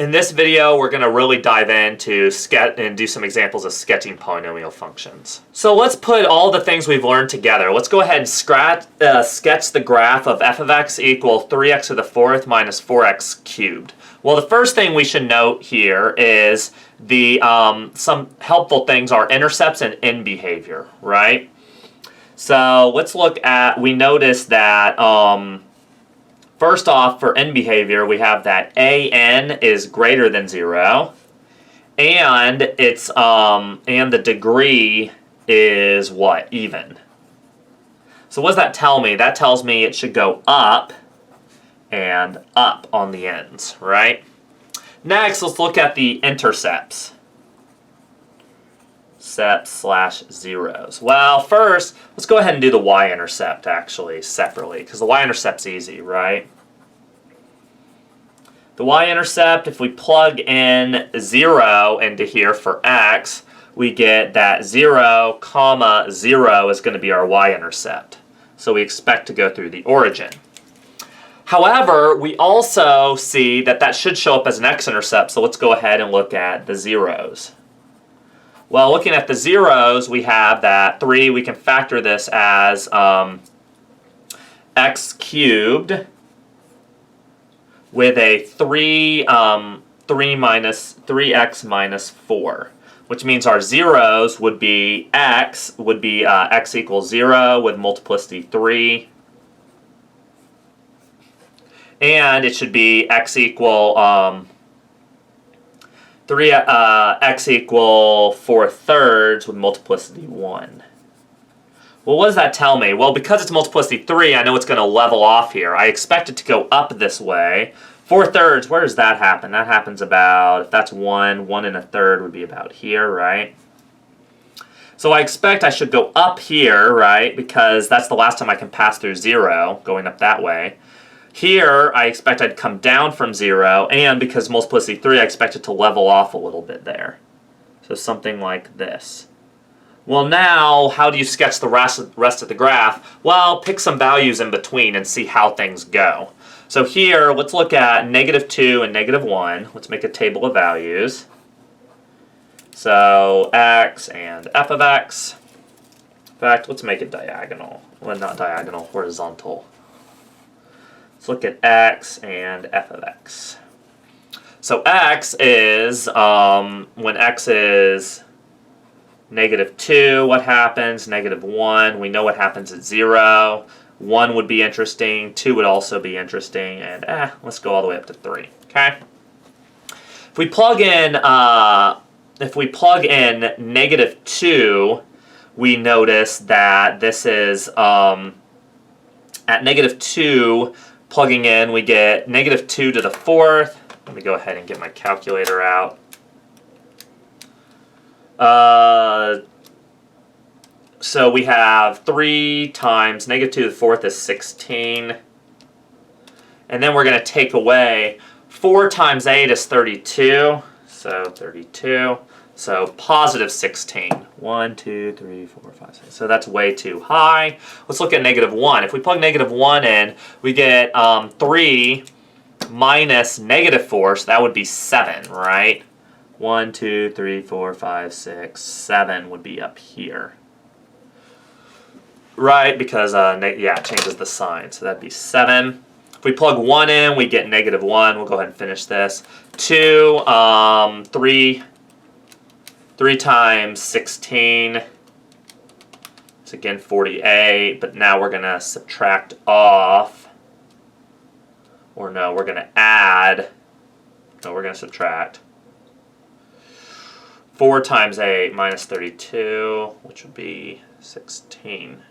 In this video, we're going to really dive into and do some examples of sketching polynomial functions. So let's put all the things we've learned together. Let's go ahead and sketch the graph of f of x equal 3x to the fourth minus 4x cubed. Well, the first thing we should note here is some helpful things are intercepts and end behavior, right? So let's look at, we notice that first off, for end behavior, we have that an is greater than 0, and it's and the degree is what? Even. So what does that tell me? That tells me it should go up and up on the ends, right? Next, let's look at the intercepts. Zeros. Well, first, let's go ahead and do the y-intercept actually separately, because the y-intercept's easy, right? The y-intercept, if we plug in 0 into here for x, we get that 0, 0 is going to be our y-intercept. So we expect to go through the origin. However, we also see that that should show up as an x-intercept, so let's go ahead and look at the zeros. Well, looking at the zeros, we have that 3, we can factor this as x cubed with a 3x minus 4, which means our zeros would be x equals 0 with multiplicity 3, and it should be x equal 3x equal 4/3 with multiplicity 1. Well, what does that tell me? Well, because it's multiplicity 3, I know it's going to level off here. I expect it to go up this way. 4/3, where does that happen? That happens about, if that's 1 1⅓ would be about here, right? So I expect I should go up here, right? Because that's the last time I can pass through 0, going up that way. Here, I expect I'd come down from 0, and because multiplicity 3, I expect it to level off a little bit there. So something like this. Well, now, how do you sketch the rest of the graph? Well, pick some values in between and see how things go. So here, let's look at -2 and -1. Let's make a table of values. So x and f of x. In fact, let's make it diagonal. Well, not diagonal, horizontal. Let's look at x and f of x. So x is, when x is -2, what happens? -1, we know what happens at 0. 1 would be interesting, 2 would also be interesting, and let's go all the way up to 3, okay? If we plug in -2, we notice that this is, at -2, plugging in, we get -2 to the fourth. Let me go ahead and get my calculator out. So we have 3 times -2 to the fourth is 16. And then we're going to take away 4 times 8 is 32. So 32. So positive 16. 1, 2, 3, 4, 5, 6. So that's way too high. Let's look at -1. If we plug -1 in, we get 3 minus -4, so that would be 7, right? 1, 2, 3, 4, 5, 6, 7 would be up here. Right, because it changes the sign, so that'd be 7. If we plug 1 in, we get -1. We'll go ahead and finish this. 2, 3 times 16 is again 48, but now we're going to subtract off, or no, we're going to add, no, we're going to subtract. 4 times 8 minus 32, which would be 16.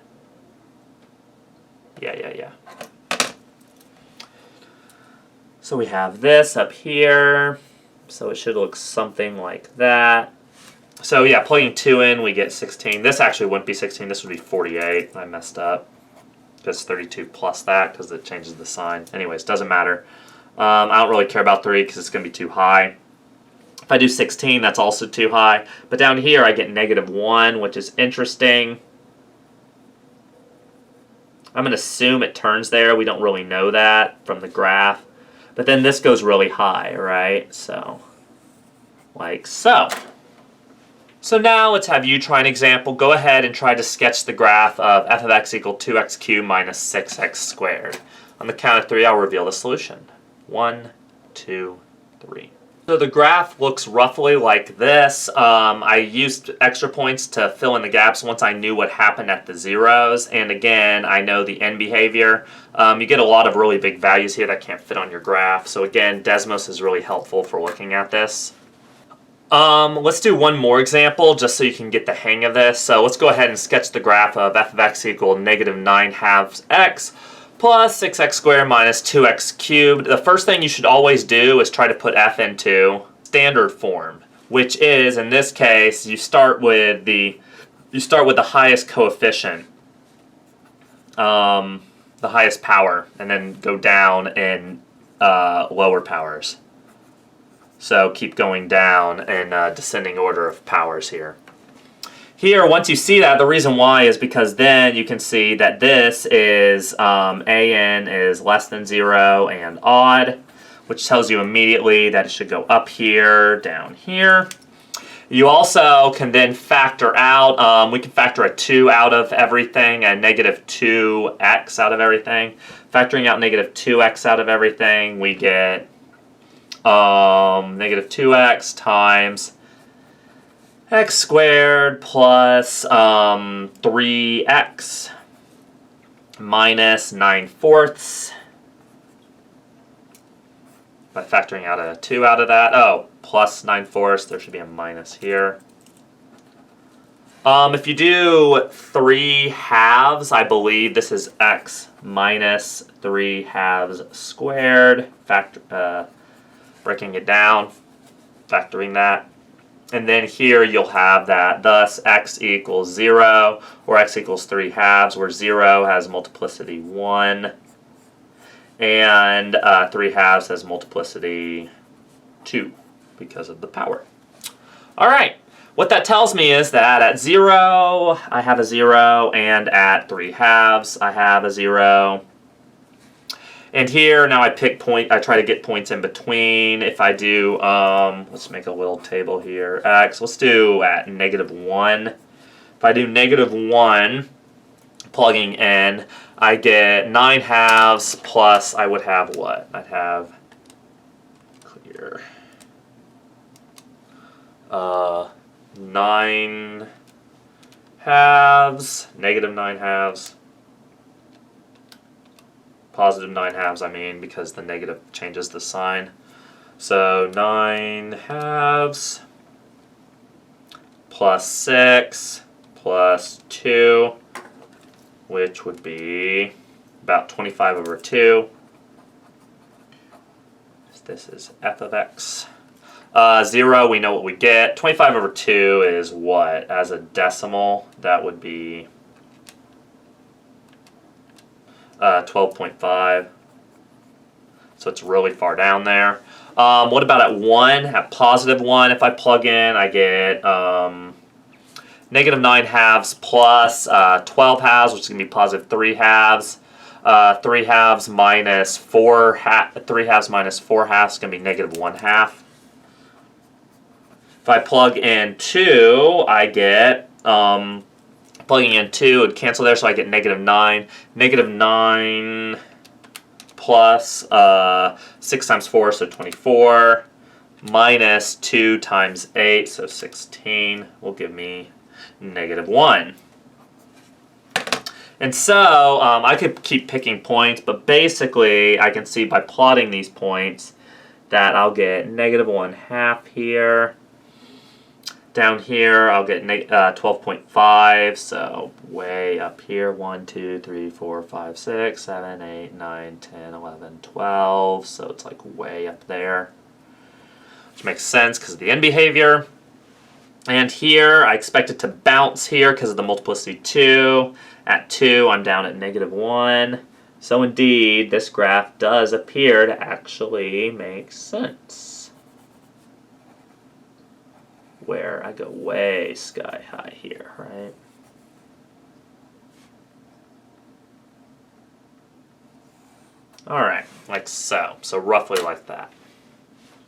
Yeah. So we have this up here, so it should look something like that. So yeah, plugging 2 in, we get 16. This actually wouldn't be 16, this would be 48. I messed up. Because 32 plus that, because it changes the sign. Anyways, doesn't matter. I don't really care about 3 because it's going to be too high. If I do 16, that's also too high. But down here, I get -1, which is interesting. I'm going to assume it turns there. We don't really know that from the graph. But then this goes really high, right? So, like so. So now let's have you try an example. Go ahead and try to sketch the graph of f of x equal 2x cubed minus 6x squared. On the count of 3, I'll reveal the solution. 1, 2, 3. So the graph looks roughly like this. I used extra points to fill in the gaps once I knew what happened at the zeros. And again, I know the end behavior. You get a lot of really big values here that can't fit on your graph. So again, Desmos is really helpful for looking at this. Let's do one more example just so you can get the hang of this. So let's go ahead and sketch the graph of f of x equal negative 9/2 x plus 6x squared minus 2x cubed. The first thing you should always do is try to put f into standard form, which is, in this case, you start with the highest coefficient, the highest power, and then go down in lower powers. So keep going down in descending order of powers here. Here, once you see that, the reason why is because then you can see that this is an is less than 0 and odd, which tells you immediately that it should go up here, down here. You also can then factor out, we can factor a 2 out of everything and negative 2x out of everything. Factoring out negative 2x out of everything, we get negative 2x times x squared plus 3x minus 9/4 by factoring out a 2 out of that. Oh, plus 9/4, there should be a minus here. If you do 3/2, I believe this is x minus 3/2 squared, breaking it down, factoring that. And then here you'll have that, thus x equals 0, or x equals 3/2, where 0 has multiplicity 1, and 3/2 has multiplicity 2, because of the power. Alright, what that tells me is that at 0, I have a 0, and at 3/2, I have a 0. And here, now I try to get points in between. If I do, let's make a little table here. X, let's do at negative 1. If I do negative 1, plugging in, I get 9/2 plus, I would have what? I'd have, clear, 9/2, negative 9/2. Positive 9/2, I mean, because the negative changes the sign. So 9/2 plus 6 plus 2, which would be about 25/2. This is f of x. 0, we know what we get. 25/2 is what? As a decimal, that would be 12.5. So it's really far down there. What about at 1? At positive 1, if I plug in, I get negative 9/2 plus 12/2, which is going to be positive 3/2. 3/2 minus 3/2 minus 4/2 is going to be negative 1/2. If I plug in 2, I get plugging in 2 would cancel there, so I get negative 9. Negative 9 plus 6 times 4, so 24, minus 2 times 8, so 16, will give me negative 1. And so I could keep picking points, but basically I can see by plotting these points that I'll get negative 1/2 here. Down here, I'll get 12.5, so way up here, 1, 2, 3, 4, 5, 6, 7, 8, 9, 10, 11, 12, so it's like way up there, which makes sense because of the end behavior. And here, I expect it to bounce here because of the multiplicity 2. At 2, I'm down at negative 1. So indeed, this graph does appear to actually make sense, where I go way sky high here, right? All right, like so. So roughly like that.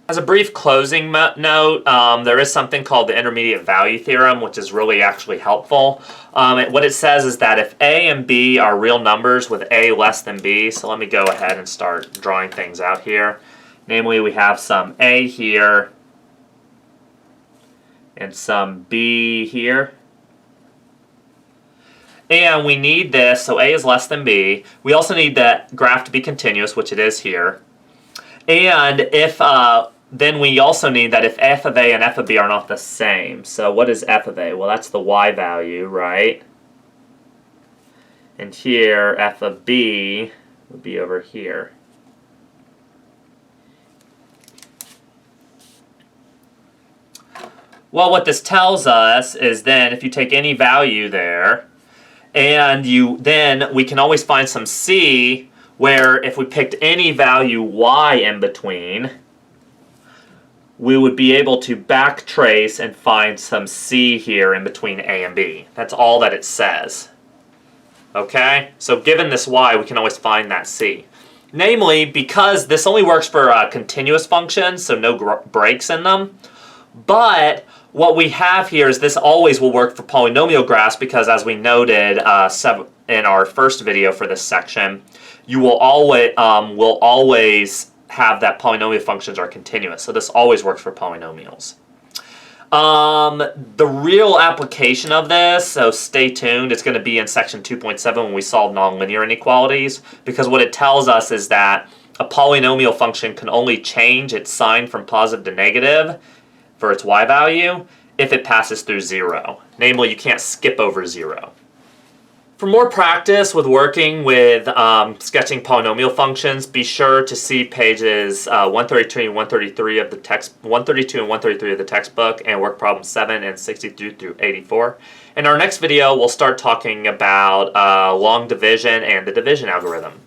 As a brief closing note, there is something called the intermediate value theorem, which is really actually helpful. What it says is that if A and B are real numbers with A less than B, so let me go ahead and start drawing things out here. Namely, we have some A here and some B here. And we need this, so A is less than B. We also need that graph to be continuous, which it is here. And if then we also need that if f of A and f of B are not the same. So what is f of A? Well, that's the y value, right? And here, f of B would be over here. Well, what this tells us is then if you take any value there, and then we can always find some c where if we picked any value y in between, we would be able to backtrace and find some c here in between A and B. That's all that it says. Okay? So given this y, we can always find that c. Namely, because this only works for continuous functions, so no breaks in them, but what we have here is this always will work for polynomial graphs because, as we noted in our first video for this section, you will always have that polynomial functions are continuous. So this always works for polynomials. The real application of this, so stay tuned, it's going to be in section 2.7 when we solve nonlinear inequalities, because what it tells us is that a polynomial function can only change its sign from positive to negative for its y value if it passes through 0. Namely, you can't skip over 0. For more practice with working with sketching polynomial functions, be sure to see pages 132 and 133 of the textbook and work problem 7 and 63 through 84. In our next video, we'll start talking about long division and the division algorithm.